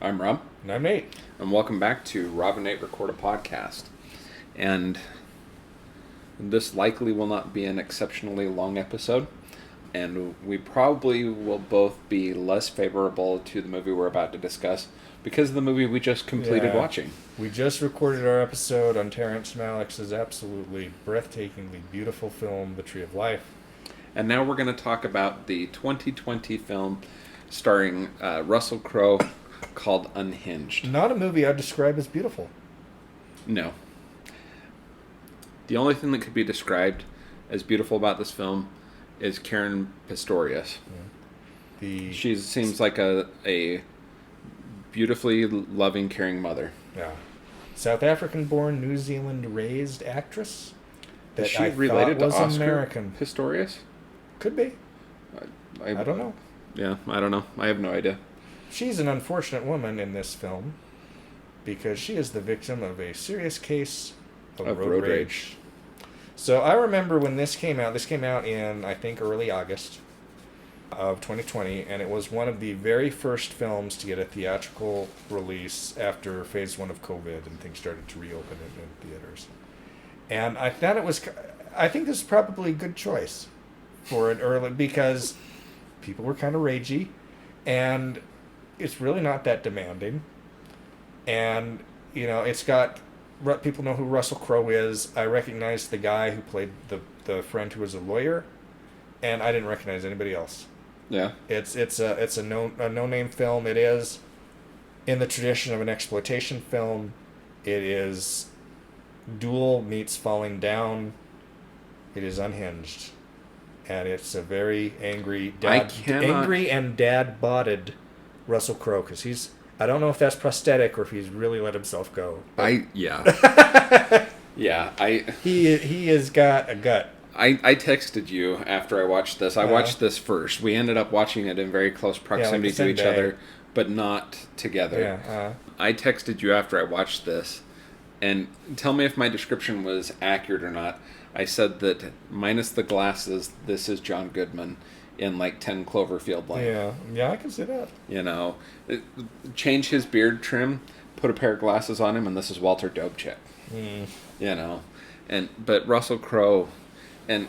I'm Rob, And I'm Nate. and welcome back to Rob and Nate Record a Podcast. And this likely will not be an exceptionally long episode, and we probably will both be less favorable to the movie we're about to discuss because of the movie we just completed watching. We just recorded our episode on Terrence Malick's absolutely breathtakingly beautiful film, The Tree of Life. And now we're going to talk about the 2020 film starring Russell Crowe called Unhinged. Not a movie I'd describe as beautiful. No. The only thing that could be described as beautiful about this film is Caren Pistorius. She seems like a beautifully loving, caring mother. Yeah. South African-born, New Zealand-raised actress. Is she related to Oscar American. Pistorius? Could be. I don't know. Yeah, I don't know. I have no idea. She's an unfortunate woman in this film because she is the victim of a serious case of road rage. So I remember when this came out in, I think, early August of 2020, and it was one of the very first films to get a theatrical release after phase 1 of COVID and things started to reopen in theaters. And I think this is probably a good choice for an early, because people were kind of ragey, and it's really not that demanding. And, it's got... People know who Russell Crowe is. I recognize the guy who played the friend who was a lawyer, and I didn't recognize anybody else. Yeah. It's a no-name film. It is in the tradition of an exploitation film. It is Duel meets Falling Down. It is Unhinged. And it's a very angry and dad-botted Russell Crowe, because I don't know if that's prosthetic or if he's really let himself go. Yeah. He has got a gut. I texted you after I watched this. I watched this first. We ended up watching it in very close proximity to each other, but not together. Yeah. I texted you after I watched this, and tell me if my description was accurate or not. I said that minus the glasses, this is John Goodman in like 10 Cloverfield Lane. Yeah, I can see that. Change his beard trim, put a pair of glasses on him, and this is Walter Dobchik. But Russell Crowe, and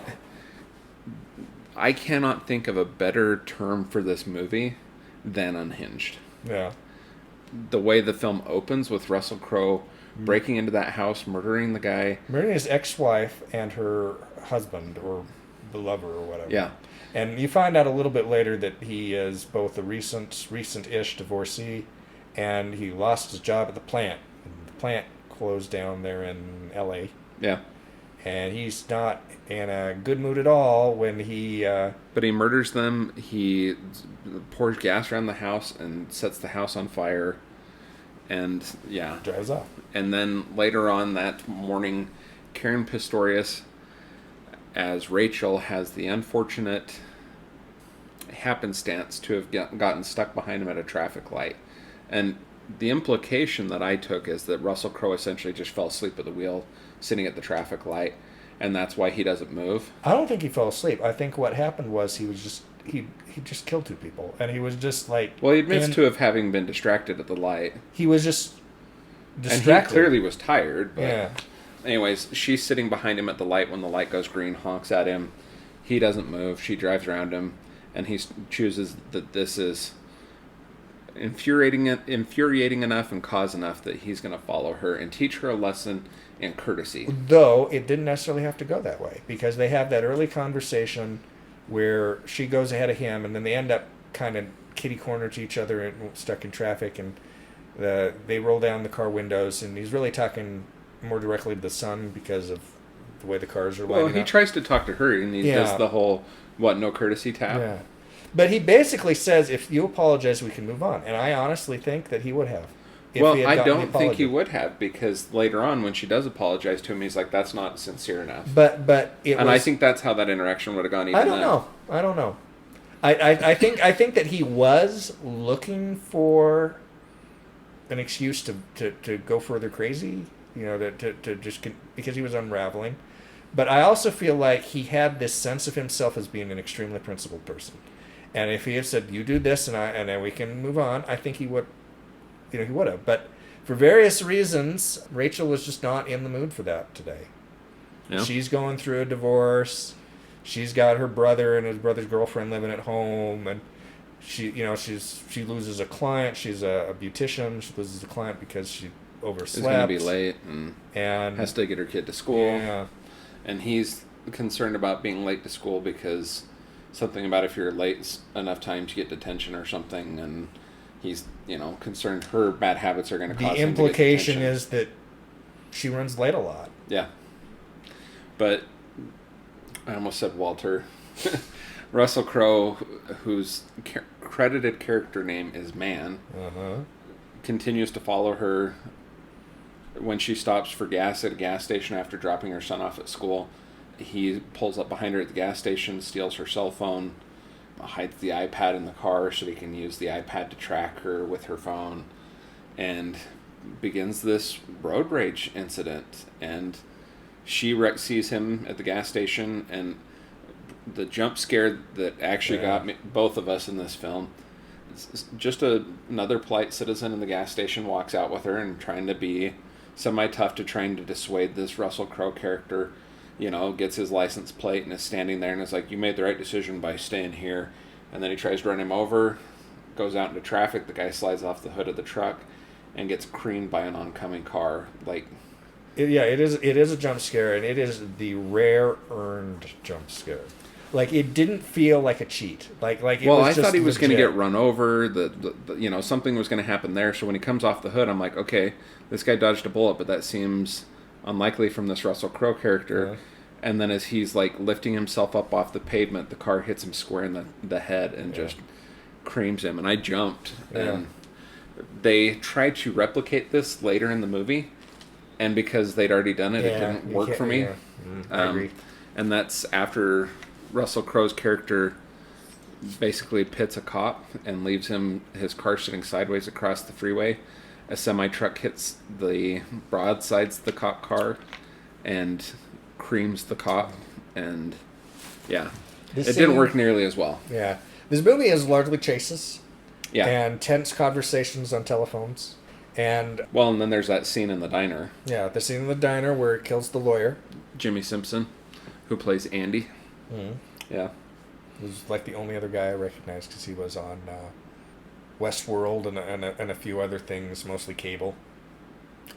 I cannot think of a better term for this movie than Unhinged. Yeah. The way the film opens with Russell Crowe breaking into that house, murdering the guy. Murdering his ex-wife and her husband, or the lover, or whatever. Yeah. And you find out a little bit later that he is both a recent-ish divorcee, and he lost his job at the plant. And the plant closed down there in L.A. Yeah. And he's not in a good mood at all when he... But he murders them, he pours gas around the house and sets the house on fire, and, yeah. Drives off. And then later on that morning, Caren Pistorius, as Rachel, has the unfortunate happenstance to have gotten stuck behind him at a traffic light. And the implication that I took is that Russell Crowe essentially just fell asleep at the wheel, sitting at the traffic light, and that's why he doesn't move. I don't think he fell asleep. I think what happened was he just killed two people, and he was just like... Well, he admits to having been distracted at the light. He was just distracted. And he clearly was tired, but... Yeah. Anyways, she's sitting behind him at the light when the light goes green, honks at him. He doesn't move. She drives around him, and he chooses that this is infuriating enough and cause enough that he's going to follow her and teach her a lesson in courtesy. Though it didn't necessarily have to go that way, because they have that early conversation where she goes ahead of him, and then they end up kind of kitty-cornered to each other and stuck in traffic, and they roll down the car windows, and he's really talking more directly to the son because of the way the cars are lining up. Well, he tries to talk to her, and he does the whole, no courtesy tap? Yeah. But he basically says, if you apologize, we can move on. And I honestly think that he would have. Well, I don't think he would have, because later on, when she does apologize to him, he's like, that's not sincere enough. I think that's how that interaction would have gone even then. I don't know. I think that he was looking for an excuse to go further crazy, to just because he was unraveling. But I also feel like he had this sense of himself as being an extremely principled person. And if he had said, you do this and then we can move on, I think he would he would have. But for various reasons, Rachel was just not in the mood for that today. Yeah. She's going through a divorce. She's got her brother and his brother's girlfriend living at home, and she loses a client. She's a beautician. She loses a client because she overslept. Is going to be late and has to get her kid to school. Yeah. And he's concerned about being late to school because something about if you're late enough time to get detention or something, and he's, concerned her bad habits are going to cause him to get detention. The implication is that she runs late a lot. Yeah. But I almost said Walter. Russell Crowe, whose credited character name is Man, continues to follow her when she stops for gas at a gas station after dropping her son off at school. He pulls up behind her at the gas station, steals her cell phone, hides the iPad in the car so he can use the iPad to track her with her phone, and begins this road rage incident. And she sees him at the gas station, and the jump scare that actually got both of us in this film, just another polite citizen in the gas station walks out with her and trying to be semi-tough to trying to dissuade this Russell Crowe character, gets his license plate and is standing there and is like, you made the right decision by staying here. And then he tries to run him over, goes out into traffic, the guy slides off the hood of the truck and gets creamed by an oncoming car. It is a jump scare, and it is the rare earned jump scare. It didn't feel like a cheat. I thought he was going to get run over. Something was going to happen there. So when he comes off the hood, I'm like, okay, this guy dodged a bullet, but that seems unlikely from this Russell Crowe character. Yeah. And then as he's lifting himself up off the pavement, the car hits him square in the head and just creams him. And I jumped. Yeah. And they tried to replicate this later in the movie, and because they'd already done it, it didn't work for me. Yeah. I agree. And that's after Russell Crowe's character basically pits a cop and leaves his car sitting sideways across the freeway. A semi-truck hits broadsides the cop car and creams the cop, and it didn't work nearly as well. Yeah. This movie is largely chases. Yeah. And tense conversations on telephones. And then there's that scene in the diner. Yeah, the scene in the diner where it kills the lawyer. Jimmy Simpson, who plays Andy. Mm-hmm. Yeah. He was the only other guy I recognized because he was on Westworld and a few other things, mostly cable.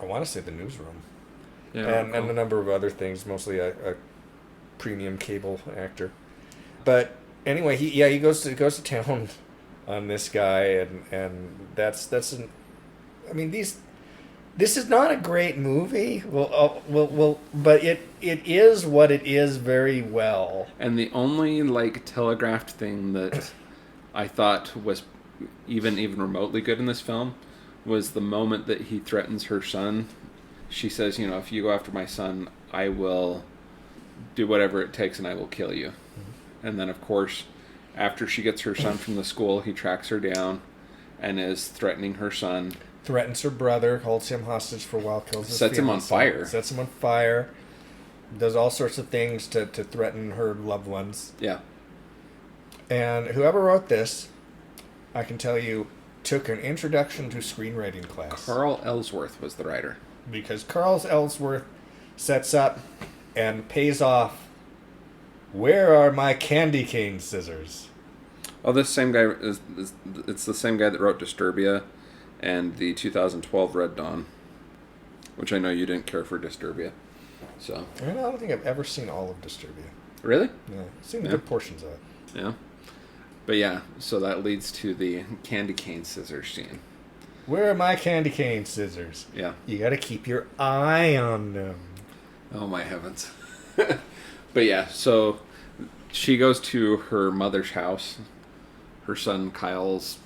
I want to say The Newsroom. Yeah. And a number of other things, mostly a premium cable actor. But anyway, he goes to town on this guy, and this is not a great movie. But it is what it is very well. And the only telegraphed thing that I thought was even remotely good in this film was the moment that he threatens her son. She says, if you go after my son, I will do whatever it takes and I will kill you. Mm-hmm. And then, of course, after she gets her son from the school, he tracks her down and is threatening her son. Threatens her brother, holds him hostage for a while, kills his Sets him on fire. Sets him on fire. Does all sorts of things to threaten her loved ones. Yeah. And whoever wrote this, I can tell you, took an introduction to screenwriting class. Carl Ellsworth was the writer. Because Carl Ellsworth sets up and pays off, where are my candy cane scissors? Oh, this same guy it's the same guy that wrote Disturbia and the 2012 Red Dawn, which I know you didn't care for Disturbia. So I don't think I've ever seen all of Disturbia. Really? Yeah, I've seen good portions of it. Yeah. But yeah, so that leads to the candy cane scissors scene. Where are my candy cane scissors? Yeah. You gotta keep your eye on them. Oh my heavens. But yeah, so she goes to her mother's house, her son Kyle's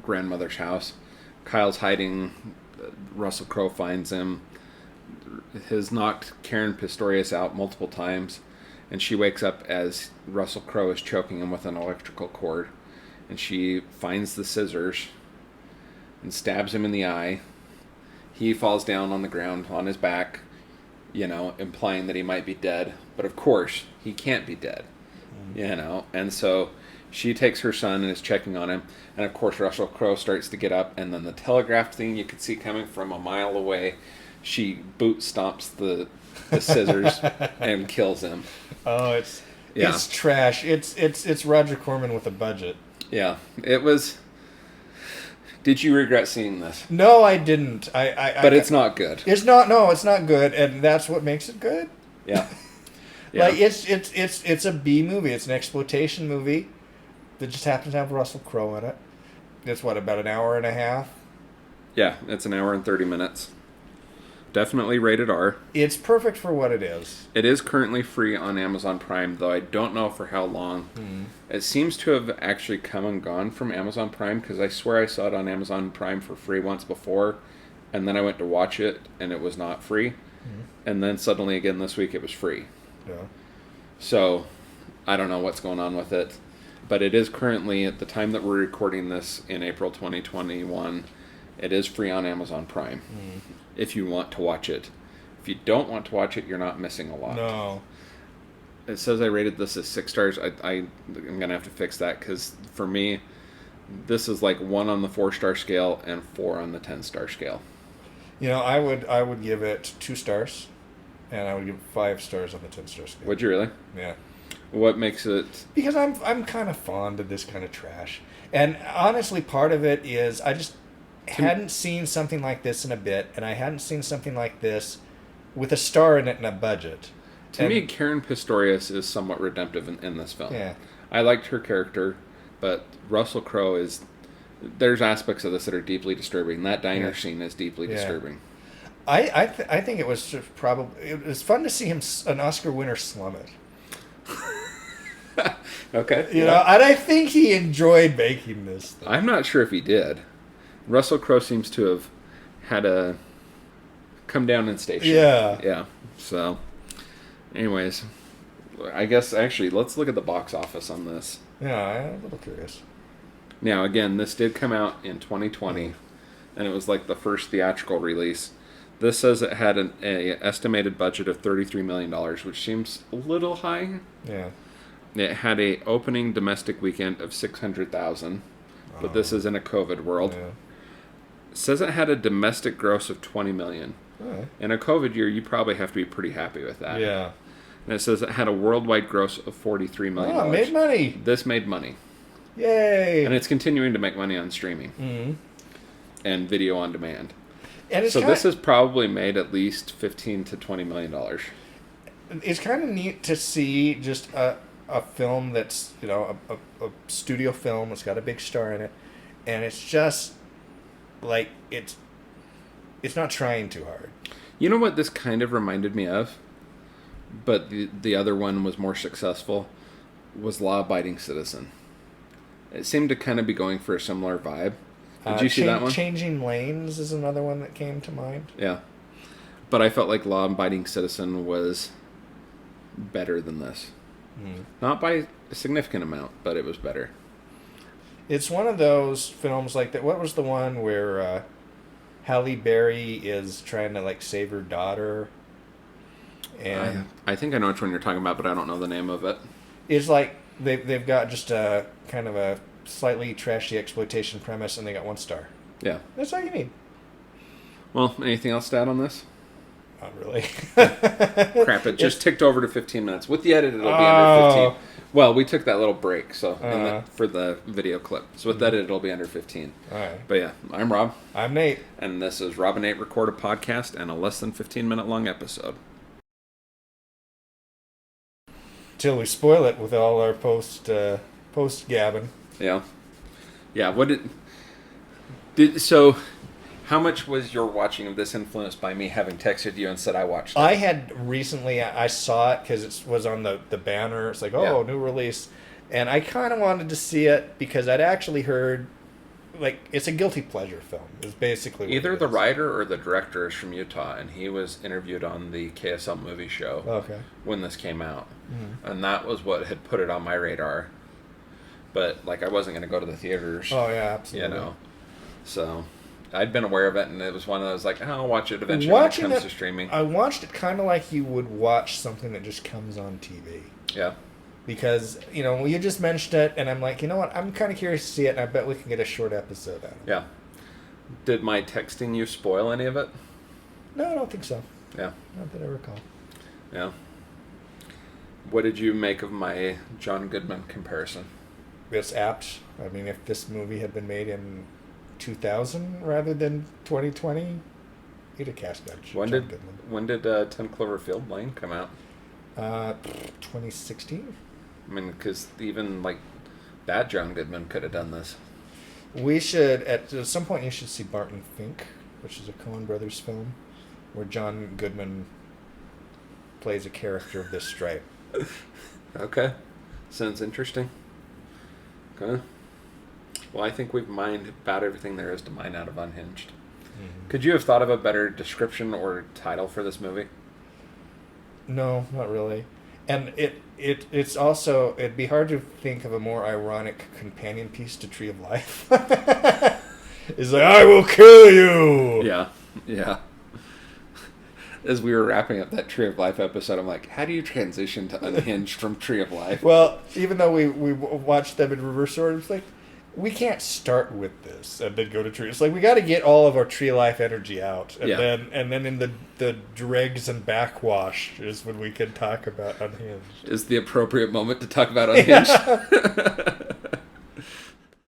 grandmother's house. Kyle's hiding. Russell Crowe finds him. Has knocked Caren Pistorius out multiple times, and she wakes up as Russell Crowe is choking him with an electrical cord, and she finds the scissors and stabs him in the eye. He falls down on the ground on his back, implying that he might be dead, but of course he can't be dead, and so She takes her son and is checking on him. And of course, Russell Crowe starts to get up. And then the telegraph thing you could see coming from a mile away, she boot stomps the scissors and kills him. Oh, it's trash. It's Roger Corman with a budget. Yeah, it was. Did you regret seeing this? No, I didn't. But it's not good. It's not. No, it's not good, and that's what makes it good. Yeah. Like it's a B movie. It's an exploitation movie that just happens to have Russell Crowe in it. It's about an hour and a half. Yeah, it's an hour and 30 minutes. Definitely rated R. It's perfect for what it is. It is currently free on Amazon Prime, though I don't know for how long. Mm. It seems to have actually come and gone from Amazon Prime, because I swear I saw it on Amazon Prime for free once before, and then I went to watch it, and it was not free. Mm. And then suddenly again this week it was free. Yeah. So, I don't know what's going on with it. But it is currently, at the time that we're recording this in April 2021, it is free on Amazon Prime. Mm. If you want to watch it. If you don't want to watch it, you're not missing a lot. No. It says I rated this as 6 stars. I'm going to have to fix that, because for me, this is like 1 on the 4-star scale and 4 on the 10-star scale. You know, I would give it 2 stars, and I would give it 5 stars on the 10-star scale. Would you really? Yeah. What makes it... Because I'm kind of fond of this kind of trash. And honestly, part of it is I just hadn't seen something like this in a bit, and I hadn't seen something like this with a star in it and a budget. To me, Caren Pistorius is somewhat redemptive in this film. Yeah. I liked her character, but Russell Crowe is... There's aspects of this that are deeply disturbing. That diner scene is deeply disturbing. I think it was probably... It was fun to see him, an Oscar winner, slum it. Okay. You know, and I think he enjoyed making this thing. I'm not sure if he did. Russell Crowe seems to have had a come down in station. Yeah. Yeah. So, anyways, I guess actually let's look at the box office on this. Yeah, I'm a little curious. Now, again, this did come out in 2020, and it was like the first theatrical release. This says it had an estimated budget of $33 million, which seems a little high. Yeah. It had a opening domestic weekend of 600,000, but this is in a COVID world. Yeah. It says it had a domestic gross of 20 million. Right. In a COVID year, you probably have to be pretty happy with that. Yeah. And it says it had a worldwide gross of $43 million. Oh, made money. This made money. Yay. And it's continuing to make money on streaming and video on demand. And it's so this has probably made at least $15 to $20 million. It's kind of neat to see just a film that's, you know, a studio film. It's got a big star in it. And it's just, like, it's not trying too hard. You know what this kind of reminded me of? But the other one was more successful, was Law Abiding Citizen. It seemed to kind of be going for a similar vibe. Did you see that one? Changing Lanes is another one that came to mind. Yeah. But I felt like Law Abiding Citizen was better than this. Not by a significant amount, but it was better. It's one of those films like that. What was the one where Halle Berry is trying to, like, save her daughter? And I think I know which one you're talking about, but I don't know the name of it. It's like they've got just a kind of a slightly trashy exploitation premise, and they got 1 star. Yeah. That's all you need. Well, anything else to add on this? Not really. Crap, it just ticked over to 15 minutes. With the edit, it'll be under 15. Well, we took that little break for the video clip. So with that edit, it'll be under 15. All right. But yeah, I'm Rob. I'm Nate. And this is Rob and Nate Record a Podcast and a less than 15-minute long episode. Till we spoil it with all our post-gabbing. Yeah. Yeah, what so how much was your watching of this influenced by me having texted you and said I watched it? I had recently, I saw it because it was on the banner. It's like, new release. And I kind of wanted to see it because I'd actually heard, like, it's a guilty pleasure film. Is basically what Either it the is. writer or the director is from Utah, and he was interviewed on the KSL movie show when this came out. Mm-hmm. And that was what had put it on my radar. But, like, I wasn't going to go to the theaters. Oh, yeah, absolutely. You know. So, I'd been aware of it, and it was one of those, like, I'll watch it eventually when it comes to streaming. I watched it kind of like you would watch something that just comes on TV. Yeah. because, you just mentioned it, and I'm like, you know what? I'm kind of curious to see it, and I bet we can get a short episode out of it. Yeah. Did my texting you spoil any of it? No, I don't think so. Yeah. Not that I recall. Yeah. What did you make of my John Goodman comparison? It's apt. I mean, if this movie had been made in 2000 rather than 2020, he'd have cast that. When did 10 Cloverfield Lane come out? 2016. I mean, because even that John Goodman could have done this. We should, at some point, you should see Barton Fink, which is a Coen Brothers film, where John Goodman plays a character of this stripe. Okay. Sounds interesting. Okay. Well, I think we've mined about everything there is to mine out of Unhinged. Mm-hmm. Could you have thought of a better description or title for this movie? No, not really. And it's also, it'd be hard to think of a more ironic companion piece to Tree of Life. It's like, I will kill you! Yeah, yeah. As we were wrapping up that Tree of Life episode, I'm like, how do you transition to Unhinged from Tree of Life? Well, even though we watched them in reverse order, it's like, we can't start with this and then go to Tree. It's like, we got to get all of our Tree of Life energy out. And then in the dregs and backwash is when we can talk about Unhinged. Is the appropriate moment to talk about Unhinged. Yeah.